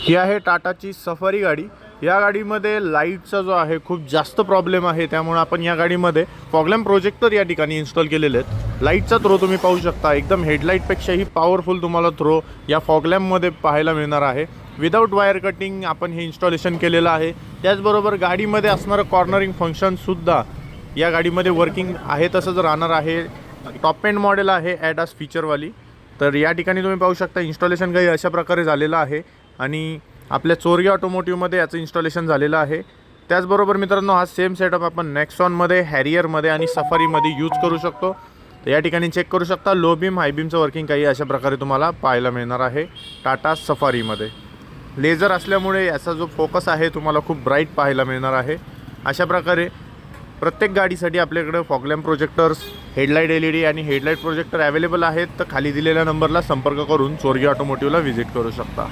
ही आहे टाटाची सफारी गाडी। या गाडीमध्ये लाईटचा जो आहे खूप जास्त प्रॉब्लेम आहे, त्यामुळे आपण या गाडीमध्ये फॉग लॅम्प प्रोजेक्टर या ठिकाणी इन्स्टॉल केलेले आहेत। लाईटचा थ्रो तुम्ही पाहू शकता, एकदम हेडलाईटपेक्षाही पॉवरफुल तुम्हाला थ्रो या फॉग लॅम्पमध्ये पाहायला मिळणार आहे। विदाउट वायर कटिंग आपण हे इन्स्टॉलेशन केलेलं आहे। त्याचबरोबर गाडीमध्ये असणारं कॉर्नरिंग फंक्शनसुद्धा या गाडीमध्ये वर्किंग आहे तसंच राहणार आहे। टॉप एंड मॉडेल आहे ॲडास फीचरवाली। तर या ठिकाणी तुम्ही पाहू शकता इन्स्टॉलेशन काही अशा प्रकारे झालेलं आहे आणि आपल्या चोरगी ऑटोमोटिव्हमध्ये याचं इन्स्टॉलेशन झालेलं आहे। त्याचबरोबर मित्रांनो, हा सेम सेटअप आपण नेक्सॉनमध्ये, हॅरियरमध्ये आणि सफारीमध्ये यूज करू शकतो। तर या ठिकाणी चेक करू शकता लो बीम हाय बीमचं वर्किंग काही अशा प्रकारे तुम्हाला पाहायला मिळणार आहे टाटा सफारीमध्ये। लेझर असल्यामुळे याचा जो फोकस आहे तुम्हाला खूप ब्राईट पाहायला मिळणार आहे। अशा प्रकारे प्रत्येक गाडीसाठी आपल्याकडे fog lamp projectors, headlight LED आणि हेडलाईट प्रोजेक्टर अवेलेबल आहेत। तर खाली दिलेल्या नंबरला संपर्क करून चोरगी ऑटोमोटिव्हला व्हिजिट करू शकता।